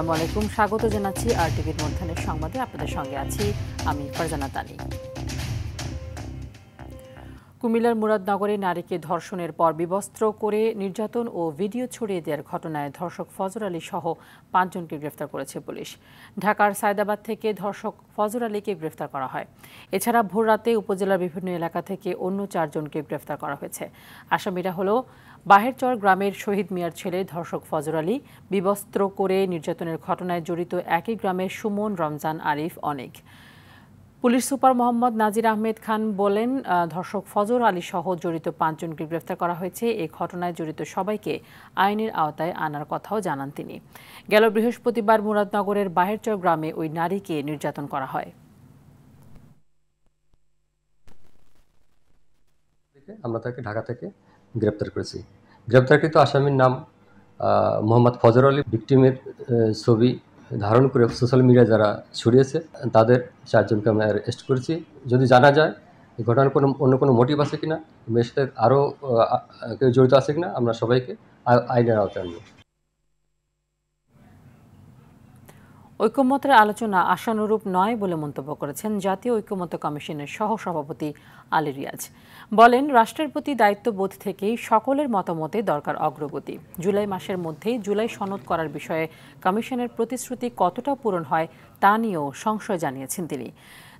আসসালামু আলাইকুম, স্বাগত জানাচ্ছি আরটিভির মধ্যাহ্নের সংবাদে। আপনাদের সঙ্গে আছি আমি ফারজানা তানি। কুমিল্লার মুরাদনগরে নারীকে ধর্ষণের পর বিবস্ত্র করে নির্যাতন ও ভিডিও ছড়িয়ে দেওয়ার ঘটনায় ধর্ষক ফজর আলী সহ 5 জনকে গ্রেফতার করেছে পুলিশ। ঢাকার সায়দাবাদ থেকে ধর্ষক ফজর আলীকে গ্রেফতার করা হয়। এছাড়া ভোররাতে উপজেলার বিভিন্ন এলাকা থেকে অন্য 4 জনকে গ্রেফতার করা হয়েছে। আসামিরা হলো বাহেরচর গ্রামের শহীদ মিয়ার ছেলে ধর্ষক ফজর আলী, বিবস্ত্র করে নির্যাতনের ঘটনায় জড়িত একই গ্রামের সুমন, রমজান, আরিফ, অনেক। পুলিশ সুপার মোহাম্মদ নাজির আহমেদ খান বলেন, ধর্ষক ফজর আলী সহ জড়িত 5 জনকে গ্রেফতার করা হয়েছে। এই ঘটনায় জড়িত সবাইকে আইনের আওতায় আনার কথাও জানান তিনি। গেল বৃহস্পতিবার মুরাদনগরের বাহেরচর গ্রামে ওই নারীকে নির্যাতন করা হয়। আমরা তাকে ঢাকা থেকে গ্রেপ্তার করেছি। গ্রেপ্তারকৃত আসামির নাম মোহাম্মদ ফজর আলী। ভিকটিমের ছবি ধারণ করে সোশ্যাল মিডিয়ায় যারা ছড়িয়েছে তাদের 4 জনকে আমরা অ্যারেস্ট করেছি। যদি জানা যায় এই ঘটনার অন্য কোনো মোটিভ আছে কিনা, এর সাথে আরও কেউ জড়িত আছে কিনা, আমরা সবাইকে আইনের আওতায় আনব। ঐকমত্যের আলোচনা আশানুরূপ নয় বলে মন্তব্য করেছেন জাতীয় ঐকমত্য কমিশনের সহসভাপতি আলী রিয়াজ। বলেন, রাষ্ট্রের প্রতি দায়িত্ববোধ থেকেই সকলের মতামতে দরকার অগ্রগতি। জুলাই মাসের মধ্যেই জুলাই সনদ করার বিষয়ে কমিশনের প্রতিশ্রুতি কতটা পূরণ হয় তা নিয়েও সংশয় জানিয়েছেন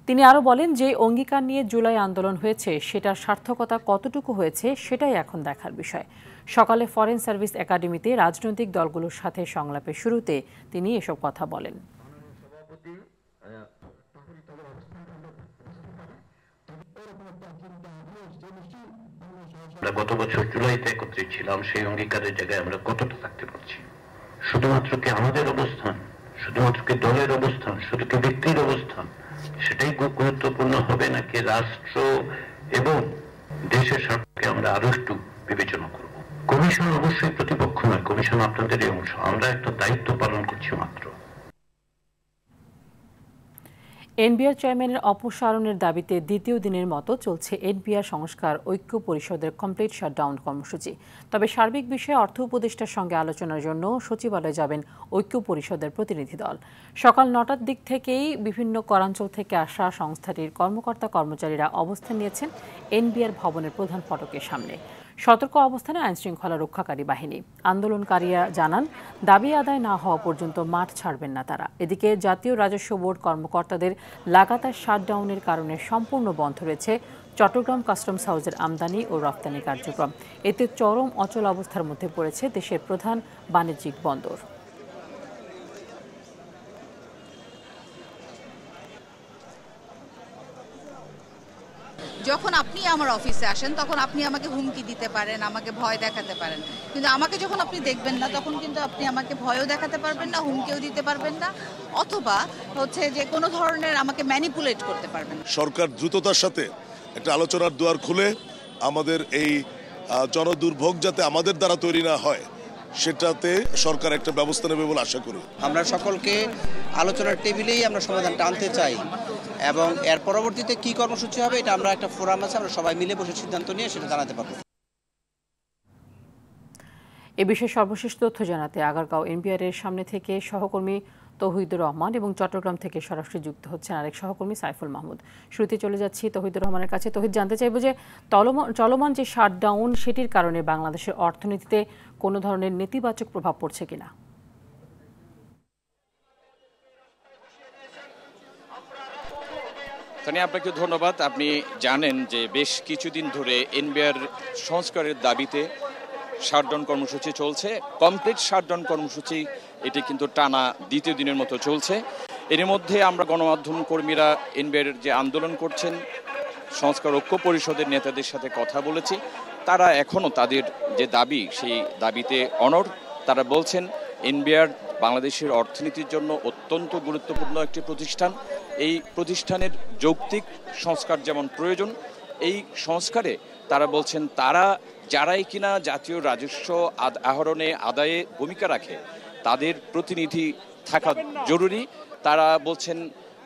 তিনি আরও বলেন, যে অঙ্গীকার নিয়ে জুলাই আন্দোলন হয়েছে সেটার সার্থকতা কতটুকু হয়েছে সেটাই এখন দেখার বিষয়। সকালে ফরেন সার্ভিস একাডেমিতে রাজনৈতিক দলগুলোর সাথে সংলাপের শুরুতে তিনি এসব কথা বলেন। গত বছর জুলাইতে একত্রিত ছিলাম, সেই অঙ্গীকারের জায়গায় আমরা কতটা থাকতে পারছি? শুধুমাত্র কি আমাদের অবস্থান, শুধুমাত্র কি দলের অবস্থান, শুধু কি ব্যক্তির অবস্থান, সেটাই গুরুত্বপূর্ণ হবে, নাকি রাষ্ট্র এবং দেশের স্বার্থকে আমরা আরো একটু বিবেচনা করব? কমিশন অবশ্যই প্রতিপক্ষ নয়, কমিশন আপনাদেরই অংশ। আমরা একটা দায়িত্ব পালন করছি মাত্র। এনবিআর চেয়ারম্যানের অপসারণের দাবিতে দ্বিতীয় দিনের মতো চলছে এনবিআর সংস্কার ঐক্য পরিষদের কমপ্লিট শাটডাউন কর্মসূচি। তবে সার্বিক বিষয়ে অর্থ উপদেষ্টার সঙ্গে আলোচনার জন্য সচিবালয়ে যাবেন ঐক্য পরিষদের প্রতিনিধি দল। সকাল 9টার দিক থেকেই বিভিন্ন করাঞ্চল থেকে আসা সংস্থাটির কর্মকর্তা কর্মচারীরা অবস্থান নিয়েছেন এনবিআর ভবনের প্রধান ফটকের সামনে। সতর্ক অবস্থানে আইনশৃঙ্খলা রক্ষাকারী বাহিনী। আন্দোলনকারীরা জানান, দাবি আদায় না হওয়া পর্যন্ত মাঠ ছাড়বেন না তারা। এদিকে জাতীয় রাজস্ব বোর্ড কর্মকর্তাদের লাগাতার শাটডাউনের কারণে সম্পূর্ণ বন্ধ রয়েছে চট্টগ্রাম কাস্টমস হাউসের আমদানি ও রপ্তানি কার্যক্রম। এতে চরম অচল অবস্থার মধ্যে পড়েছে দেশের প্রধান বাণিজ্যিক বন্দর। যখন আপনি আমার অফিসে আসেন তখন আপনি আমাকে হুমকি দিতে পারেন, আমাকে ভয় দেখাতে পারেন, কিন্তু আমাকে যখন আপনি দেখবেন না তখন কিন্তু আপনি আমাকে ভয়ও দেখাতে পারবেন না, হুমকিও দিতে পারবেন না, অথবা হচ্ছে যে কোনো ধরনের আমাকে ম্যানিপুলেট করতে পারবেন। সরকার দ্রুততার সাথে একটা আলোচনার দুয়ার খুলে আমাদের এই জনদুর্ভোগ যাতে আমাদের দ্বারা তৈরি না হয় সেটাতে সরকার একটা ব্যবস্থা নেবে বলে আশা করি। আমরা সকলকে আলোচনার টেবিলেই আমরা সমাধানটা আনতে চাই এবং এর পরবর্তীতে কি কর্মসূচি হবে এটা আমরা একটা ফোরাম আছে, আমরা সবাই মিলে বসে সিদ্ধান্ত নিয়ে সেটা জানাতে পারবো। এ বিষয়ে সর্বশেষ তথ্য জানাতে আগারগাঁও এনবিআর এর সামনে থেকে সহকর্মী তৌহিদুর রহমান এবং চট্টগ্রাম থেকে সরাসরি যুক্ত হচ্ছেন আরেক সহকর্মী সাইফুল মাহমুদ। শুরুতে চলে যাচ্ছি তৌহিদুর রহমানের কাছে। তৌহিদ, জানতে চাইব যে চলমান যে শাটডাউন সেটির কারণে বাংলাদেশের অর্থনীতিতে কোনো ধরনের নেতিবাচক প্রভাব পড়ছে কিনা? আপনাকে ধন্যবাদ। আপনি জানেন যে বেশ কিছুদিন ধরে এনবিআর সংস্কারের দাবিতে শাটডাউন কর্মসূচি চলছে। কমপ্লিট শাটডাউন কর্মসূচি এটি কিন্তু টানা দ্বিতীয় দিনের মতো চলছে। এর মধ্যে আমরা গণমাধ্যম কর্মীরা এনবিআর যে আন্দোলন করছেন সংস্কার ঐক্য পরিষদের নেতাদের সাথে কথা বলেছি। তারা এখনও তাদের যে দাবি সেই দাবিতে অনড়। তারা বলছেন এনবিআর বাংলাদেশের অর্থনীতির জন্য অত্যন্ত গুরুত্বপূর্ণ একটি প্রতিষ্ঠান। এই প্রতিষ্ঠানের যৌক্তিক সংস্কার যেমন প্রয়োজন, এই সংস্কারে তারা বলছেন তারা যারাই কিনা জাতীয় রাজস্ব আহরণে আদায়ে ভূমিকা রাখে তাদের প্রতিনিধি থাকা জরুরি। তারা বলছেন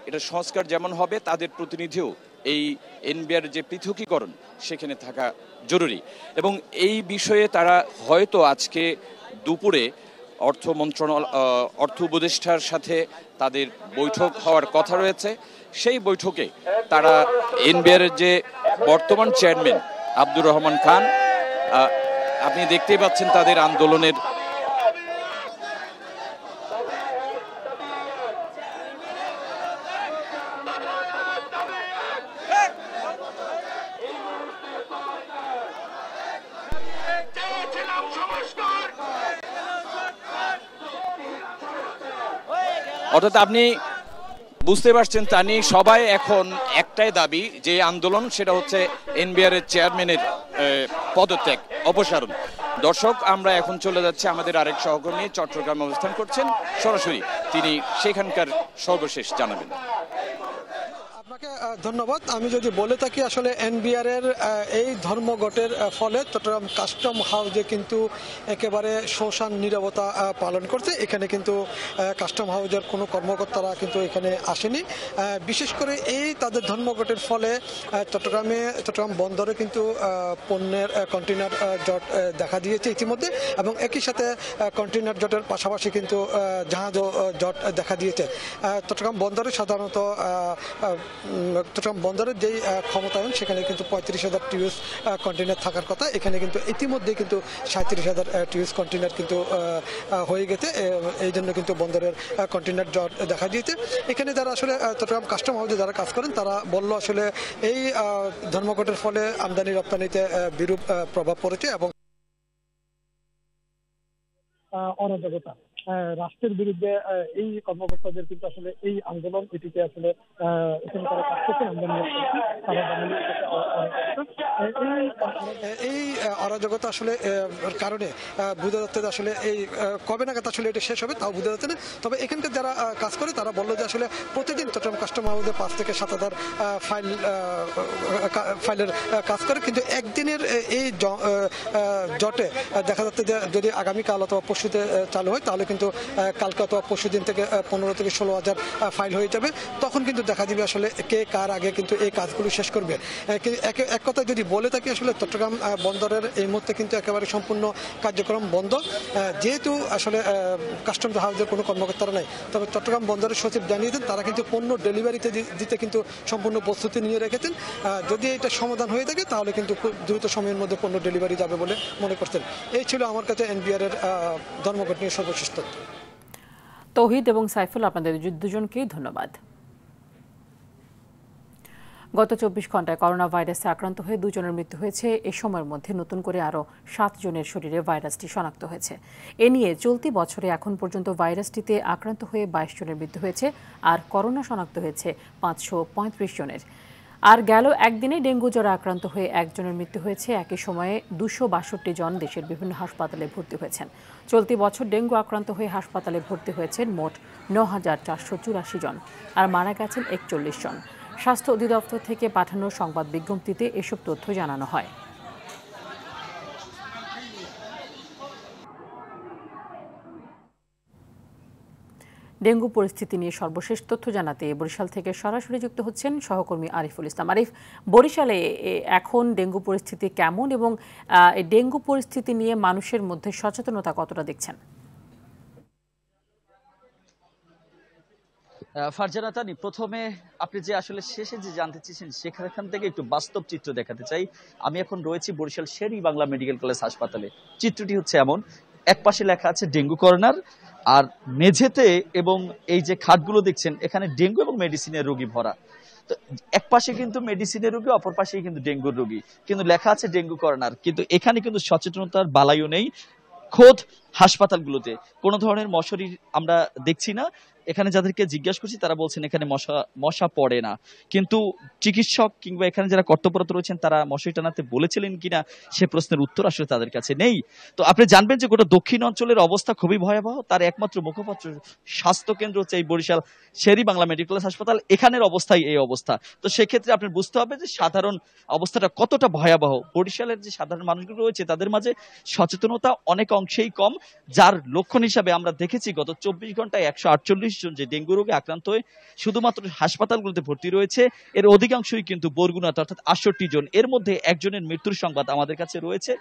এটা সংস্কার যেমন হবে তাদের প্রতিনিধিও এই এনবিআর যে পৃথকীকরণ সেখানে থাকা জরুরি। এবং এই বিষয়ে তারা হয়তো আজকে দুপুরে অর্থ উপদেষ্টার সাথে তাদের বৈঠক হওয়ার কথা রয়েছে। সেই বৈঠকে তারা এনবিআর এর যে বর্তমান চেয়ারম্যান আব্দুর রহমান খান, আপনি দেখতেই পাচ্ছেন তাদের আন্দোলনের অর্থাৎ আপনি বুঝতে পারছেন তানি সবাই এখন একটাই দাবি যে আন্দোলন, সেটা হচ্ছে এনবিআর এর চেয়ারম্যানের পদত্যাগ, অপসারণ। দর্শক, আমরা এখন চলে যাচ্ছি আমাদের আরেক সহকর্মী চট্টগ্রামে অবস্থান করছেন, সরাসরি তিনি সেখানকার সর্বশেষ জানাবেন। আপনাকে ধন্যবাদ। আমি যদি বলে থাকি আসলে এনবিআর এর এই ধর্মঘটের ফলে চট্টগ্রাম কাস্টম হাউসে কিন্তু একেবারে শোষণ নীরবতা পালন করছে। এখানে কিন্তু কাস্টম হাউসের কোনো কর্মকর্তারা কিন্তু এখানে আসেনি। বিশেষ করে এই তাদের ধর্মঘটের ফলে চট্টগ্রাম বন্দরে কিন্তু পণ্যের কন্টেইনার জট দেখা দিয়েছে ইতিমধ্যে, এবং একই সাথে কন্টেইনার জটের পাশাপাশি কিন্তু জাহাজও জট দেখা দিয়েছে। চট্টগ্রাম বন্দরে সাধারণত চট্টগ্রাম বন্দরের যেই ক্ষমতায়ন সেখানে কিন্তু 35,000 টিউএস কন্টেইনার থাকার কথা, এখানে কিন্তু ইতিমধ্যে কিন্তু 37,000 টিউএস কন্টেইনার কিন্তু হয়ে গেছে। এই জন্য কিন্তু বন্দরের কন্টেইনার জট দেখা দিয়েছে। এখানে যারা আসলে চট্টগ্রাম কাস্টম হাউসে যারা কাজ করেন তারা বললো আসলে এই ধর্মঘটের ফলে আমদানি রপ্তানিতে বিরূপ প্রভাব পড়েছে এবং অরাজকতা রাষ্ট্রের বিরুদ্ধে এই কর্মকর্তাদের কিন্তু আসলে এই আন্দোলন এটিকে আসলে এখানে তারা কাজ করছে এই অরাজকতা আসলে কারণে বোঝা যাচ্ছে যে আসলে এই কবে নাগাদ আসলে এটা শেষ হবে তাও বোঝা যাচ্ছে না। তবে এখানকার যারা কাজ করে তারা বললো যে আসলে প্রতিদিন চট্টগ্রাম কাস্টম হাউসে 5 থেকে 7,000 ফাইলের কাজ করে, কিন্তু একদিনের এই জটে দেখা যাচ্ছে যে যদি আগামীকাল অথবা পরশুতে চালু হয় তাহলে কিন্তু কালকে অথবা পরশু দিন থেকে 15 থেকে 16,000 ফাইল হয়ে যাবে। তখন কিন্তু দেখা দিবে আসলে কে কার আগে কিন্তু এই কাজগুলো শেষ করবে। এক কথায় যদি বলে থাকি আসলে চট্টগ্রাম বন্দরের এই মুহূর্তে কিন্তু একেবারে সম্পূর্ণ কার্যক্রম বন্ধ, যেহেতু আসলে কাস্টমস হাউসের কোনো কর্মকর্তারা নাই। তবে চট্টগ্রাম বন্দরের সচিব জানিয়েছেন তারা কিন্তু পণ্য ডেলিভারিতে দিতে কিন্তু সম্পূর্ণ প্রস্তুতি নিয়ে রেখেছেন। যদি এটা সমাধান হয়ে থাকে তাহলে কিন্তু খুব দ্রুত সময়ের মধ্যে পণ্য ডেলিভারি যাবে বলে মনে করছেন। এই ছিল আমার কাছে এনবিআর এর ধর্মঘট নিয়ে সর্বশেষ তথ্য। তৌহিদ এবং সাইফুল, আপনাদের দুজনকেই ধন্যবাদ। গত 24 ঘন্টায় করোনা ভাইরাসে আক্রান্ত হয়ে 2 জনের মৃত্যু হয়েছে। এ সময়ের মধ্যে নতুন করে আরও 7 জনের শরীরে ভাইরাসটি শনাক্ত হয়েছে। এ নিয়ে চলতি বছরে এখন পর্যন্ত ভাইরাসটিতে আক্রান্ত হয়ে 22 জনের মৃত্যু হয়েছে, আর করোনা শনাক্ত হয়েছে 535 জনের। আর গেল একদিনে ডেঙ্গু জ্বরে আক্রান্ত হয়ে 1 জনের মৃত্যু হয়েছে। একই সময়ে 262 জন দেশের বিভিন্ন হাসপাতালে ভর্তি হয়েছেন। চলতি বছর ডেঙ্গু আক্রান্ত হয়ে হাসপাতালে ভর্তি হয়েছেন মোট 9,484 জন, আর মারা গেছেন 41 জন। স্বাস্থ্য অধিদপ্তর থেকে পাঠানো সংবাদ বিজ্ঞপ্তিতে এসব তথ্য জানানো হয়। ডেঙ্গু পরিস্থিতি নিয়ে সর্বশেষ তথ্য জানাতে বরিশাল থেকে সরাসরি যুক্ত হচ্ছেন সহকর্মী আরিফুল ইসলাম। আরিফ, বরিশালে এখন ডেঙ্গু পরিস্থিতি কেমন এবং ডেঙ্গু পরিস্থিতি নিয়ে মানুষের মধ্যে সচেতনতা কতটা দেখছেন? ফারজানা তানি, প্রথমে আপনি যে আসলে শেষে যে জানতে চেয়েছেন সেখান থেকে একটু বাস্তব চিত্র দেখাতে চাই। আমি এখন রয়েছি বরিশাল শের-ই বাংলা মেডিকেল কলেজ হাসপাতালে। চিত্রটি হচ্ছে এমন, এক পাশে লেখা আছে ডেঙ্গু কর্নার, আর মেঝেতে এবং এই যে খাটগুলো দেখছেন এখানে ডেঙ্গু এবং মেডিসিনের রোগী ভরা। তো এক পাশে কিন্তু মেডিসিনের রোগী, অপর পাশে কিন্তু ডেঙ্গুর রোগী, কিন্তু লেখা আছে ডেঙ্গু কর্নার। কিন্তু এখানে কিন্তু সচেতনতার বালাইও নেই। খোদ হাসপাতালগুলোতে কোনো ধরনের মশারি আমরা দেখছি না। এখানে যাদেরকে জিজ্ঞাসা করছি তারা বলছেন এখানে মশা পড়ে না, কিন্তু চিকিৎসক কিংবা এখানে যারা কর্তব্যরত রয়েছেন তারা মশারি টানাতে বলেছিলেন কিনা সে প্রশ্নের উত্তর আসলে তাদের কাছে নেই। তো আপনি জানবেন যে গোটা দক্ষিণ অঞ্চলের অবস্থা খুবই ভয়াবহ। তার একমাত্র মুখপাত্র স্বাস্থ্য কেন্দ্র হচ্ছে এই বরিশাল শের-ই বাংলা মেডিকেল হাসপাতাল। এখানের অবস্থায় এই অবস্থা। তো সেক্ষেত্রে আপনার বুঝতে হবে যে সাধারণ অবস্থাটা কতটা ভয়াবহ। বরিশালের যে সাধারণ মানুষগুলো রয়েছে তাদের মাঝে সচেতনতা অনেক অংশেই কম, যার লক্ষণ হিসাবে আমরা দেখেছি গত 24 ঘন্টায় 148 জন যে ডেঙ্গু রোগে আক্রান্ত হয়ে শুধুমাত্র হাসপাতালগুলোতে ভর্তি রয়েছে এর অধিকাংশই কিন্তু বরগুনাতে, অর্থাৎ 68 জন। এর মধ্যে একজনের মৃত্যুর সংবাদ আমাদের কাছে রয়েছে,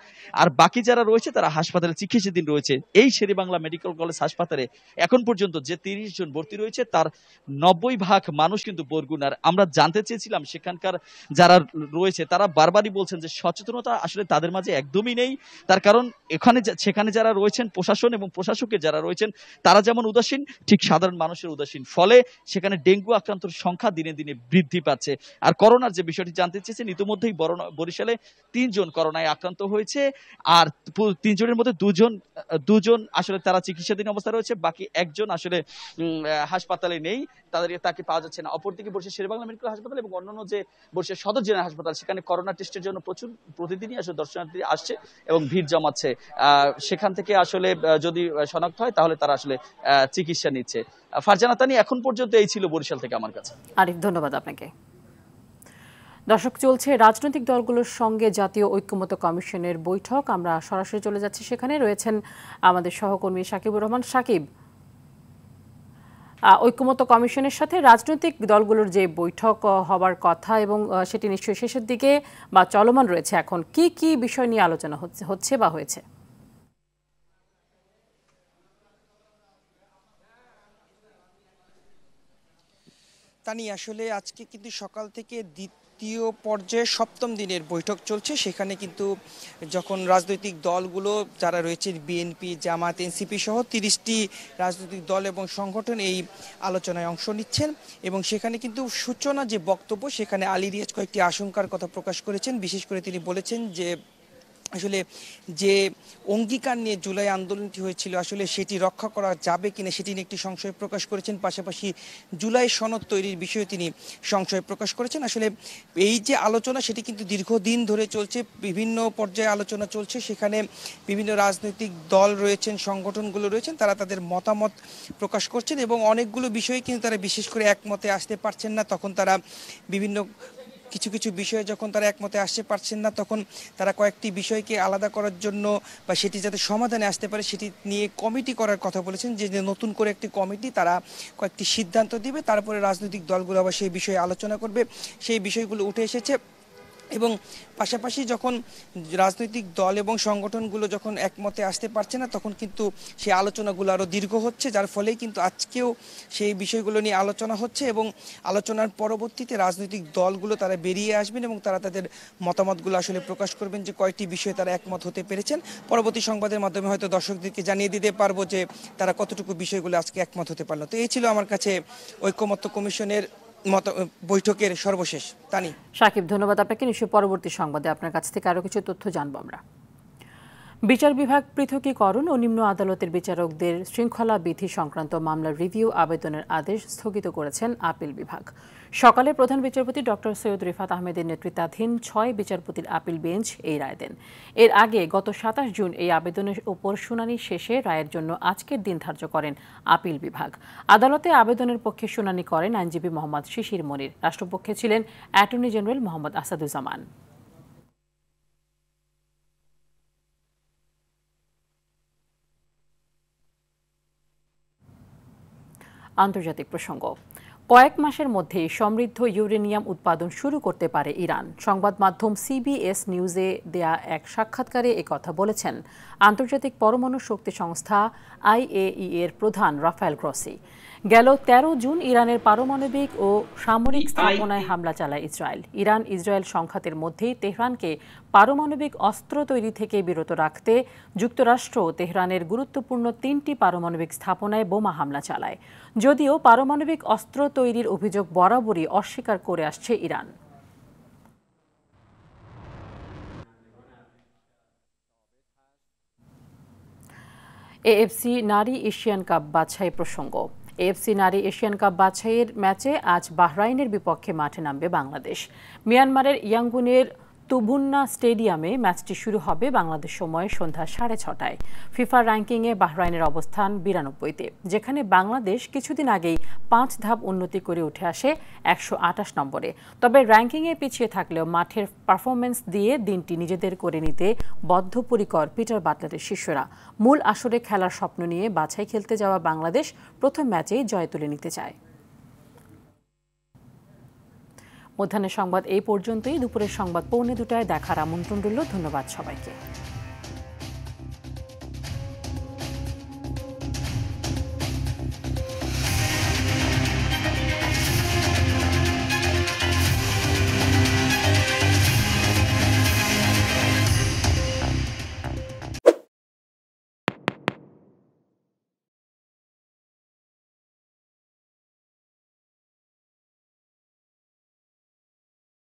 আর বাকি যারা রয়েছে তারা হাসপাতালে চিকিৎসাধীন রয়েছে। এই শেরেবাংলা মেডিকেল কলেজ হাসপাতালে এখন পর্যন্ত যে 30 জন ভর্তি রয়েছে তার 90% মানুষ কিন্তু বরগুনার। আমরা জানতে চেয়েছিলাম সেখানকার যারা রয়েছে তারা বারবারই বলছেন যে সচেতনতা আসলে তাদের মাঝে একদমই নেই। তার কারণ সেখানে যারা রয়েছেন প্রশাসন এবং প্রশাসকের যারা রয়েছেন তারা যেমন উদাসীন, ঠিক সাধারণ মানুষের উদাসীন। ফলে সেখানে ডেঙ্গু আক্রান্তর সংখ্যা দিনে দিনে বৃদ্ধি পাচ্ছে। আর করোনার যে বিষয়টি জানতে চেয়েছেন, ইতিমধ্যেই বরিশালে 3 জন করোনায় আক্রান্ত হয়েছে, আর 3 জনের মধ্যে দুজন আসলে তারা চিকিৎসাধীন অবস্থা রয়েছে, বাকি একজন আসলে হাসপাতালে নেই, তাকে পাওয়া যাচ্ছে না। অপরদিকে বরিশাল শেরেবাংলা মেডিকেল হাসপাতাল এবং অন্যান্য যে বরিশাল সদর জেনারেল হাসপাতাল, সেখানে করোনা টেস্টের জন্য প্রতিদিনই আসলে দর্শনার্থী আসছে এবং ভিড় জমাচ্ছে। সেখান থেকে আসলে যদি শনাক্ত হয় তাহলে তারা আসলে চিকিৎসা নিচ্ছে। ফারজানা তানি, এখন পর্যন্ত এই ছিল বরিশাল থেকে আমার কাছে। আরিফ, ধন্যবাদ আপনাকে। দর্শক, চলছে রাজনৈতিক দলগুলোর সঙ্গে জাতীয় ঐক্যমত্য কমিশনের বৈঠক। আমরা সরাসরি চলে যাচ্ছি সেখানে। রয়েছেন আমাদের সহকর্মী সাকিবুর রহমান। সাকিব, ঐক্যমত্য কমিশনের সাথে রাজনৈতিক দলগুলোর যে বৈঠক হবার কথা এবং সেটি নিশ্চয়ই শেষের দিকে বা চলমান রয়েছে, এখন কি কি বিষয় নিয়ে আলোচনা হচ্ছে বা হয়েছে? তানি, আসলে আজকে কিন্তু সকাল থেকে দ্বিতীয় পর্যায়ে 7ম দিনের বৈঠক চলছে। সেখানে কিন্তু যখন রাজনৈতিক দলগুলো যারা রয়েছে, বিএনপি, জামাত, এনসিপি সহ 30টি রাজনৈতিক দল এবং সংগঠন এই আলোচনায় অংশ নিচ্ছেন, এবং সেখানে কিন্তু সূচনা যে বক্তব্য, সেখানে আলী রিয়াজ কয়েকটি আশঙ্কার কথা প্রকাশ করেছেন। বিশেষ করে তিনি বলেছেন যে আসলে যে অঙ্গীকার নিয়ে জুলাই আন্দোলনটি হয়েছিল আসলে সেটি রক্ষা করা যাবে কিনা সেটি নিয়ে একটি সংশয় প্রকাশ করেছেন। পাশাপাশি জুলাই সনদ তৈরির বিষয়ে তিনি সংশয় প্রকাশ করেছেন। আসলে এই যে আলোচনা সেটি কিন্তু দীর্ঘদিন ধরে চলছে, বিভিন্ন পর্যায়ে আলোচনা চলছে। সেখানে বিভিন্ন রাজনৈতিক দল রয়েছেন, সংগঠনগুলো রয়েছেন, তারা তাদের মতামত প্রকাশ করছেন এবং অনেকগুলো বিষয়ে কিন্তু তারা বিশেষ করে একমতে আসতে পারছেন না। তখন তারা বিভিন্ন কিছু বিষয়ে যখন তারা একমতে আসতে পারছেন না, তখন তারা কয়েকটি বিষয়কে আলাদা করার জন্য বা সেটি যাতে সমাধানে আসতে পারে সেটি নিয়ে কমিটি করার কথা বলেছেন, যে নতুন করে একটি কমিটি তারা কয়েকটি সিদ্ধান্ত দিবে, তারপরে রাজনৈতিক দলগুলো আবার সেই বিষয়ে আলোচনা করবে। সেই বিষয়গুলো উঠে এসেছে এবং পাশাপাশি যখন রাজনৈতিক দল এবং সংগঠনগুলো যখন একমতে আসতে পারছে না, তখন কিন্তু সেই আলোচনাগুলো আরও দীর্ঘ হচ্ছে, যার ফলেই কিন্তু আজকেও সেই বিষয়গুলো নিয়ে আলোচনা হচ্ছে এবং আলোচনার পরবর্তীতে রাজনৈতিক দলগুলো তারা বেরিয়ে আসবেন এবং তারা তাদের মতামতগুলো আসলে প্রকাশ করবেন যে কয়টি বিষয়ে তারা একমত হতে পেরেছেন। পরবর্তী সংবাদের মাধ্যমে হয়তো দর্শকদেরকে জানিয়ে দিতে পারবো যে তারা কতটুকু বিষয়গুলো আজকে একমত হতে পারলো। তো এই ছিল আমার কাছে ঐক্যমত্য কমিশনের বৈঠকের সর্বশেষ। তানি। সাকিব, ধন্যবাদ আপনাকে। নিশ্চয়ই পরবর্তী সংবাদে আপনার কাছ থেকে আরো কিছু তথ্য জানবো আমরা। বিচার বিভাগ পৃথকীকরণ ও নিম্ন আদালতের বিচারকদের শৃঙ্খলা বিধি সংক্রান্ত মামলার রিভিউ আবেদনের আদেশ স্থগিত করেছেন আপিল বিভাগ। সকালে প্রধান বিচারপতি ডক্টর সৈয়দ রিফাত আহমেদের নেতৃত্বাধীন 6 বিচারপতির আপিল বেঞ্চ এই রায় দেন। এর আগে গত 27 জুন এই আবেদনের উপর শুনানি শেষে রায়ের জন্য আজকের দিন ধার্য করেন আপিল বিভাগ। আদালতে আবেদনের পক্ষে শুনানি করেন আইনজীবী মোহাম্মদ শিশির মনির। রাষ্ট্রপক্ষে ছিলেন অ্যাটর্নি জেনারেল মোহাম্মদ আসাদুজ্জামান। আন্তর্জাতিক প্রসঙ্গ। কয়েক মাসের মধ্যে সমৃদ্ধ ইউরেনিয়াম উৎপাদন শুরু করতে পারে ইরান। সংবাদ মাধ্যম CBS নিউজে দেয়া এক সাক্ষাৎকারে একথা বলেছেন আন্তর্জাতিক পরমাণু শক্তি সংস্থা IAEA এর প্রধান রাফায়েল গ্রসি। গেল 13 জুন ইরানের পারমাণবিক ও সামরিক স্থাপনায় হামলা চালায় ইসরায়েল। ইসরায়েল সংঘাতের মধ্যেই তেহরানকে পারমাণবিক অস্ত্র তৈরি থেকে বিরত রাখতে যুক্তরাষ্ট্র তেহরানের গুরুত্বপূর্ণ 3টি পারমাণবিক স্থাপনায় বোমা হামলা চালায়। যদিও পারমাণবিক অস্ত্র তৈরির অভিযোগ বরাবরই অস্বীকার করে আসছে ইরান। AFC নারী এশিয়ান কাপ বাছাই প্রসঙ্গ। AFC নারী এশিয়ান কাপ বাছাইয়ের ম্যাচে আজ বাহরাইনের বিপক্ষে মাঠে নামবে বাংলাদেশ। মিয়ানমারের ইয়াঙ্গুনের তুবুন্না স্টেডিয়ামে ম্যাচটি শুরু হবে বাংলাদেশ সময় সন্ধ্যা 6:30টায়। ফিফা র্যাঙ্কিংয়ে বাহরাইনের অবস্থান 92তে, যেখানে বাংলাদেশ কিছুদিন আগেই 5 ধাপ উন্নতি করে উঠে আসে 128 নম্বরে। তবে র্যাঙ্কিংয়ে পিছিয়ে থাকলেও মাঠের পারফরমেন্স দিয়ে দিনটি নিজেদের করে নিতে বদ্ধপরিকর পিটার বাটলারের শিষ্যরা। মূল আসরে খেলার স্বপ্ন নিয়ে বাছাই খেলতে যাওয়া বাংলাদেশ প্রথম ম্যাচেই জয় তুলে নিতে চায়। মধ্যাহ্নের সংবাদ এই পর্যন্তই। দুপুরের সংবাদ 1:45টায় দেখার আমন্ত্রণ রইল। ধন্যবাদ সবাইকে।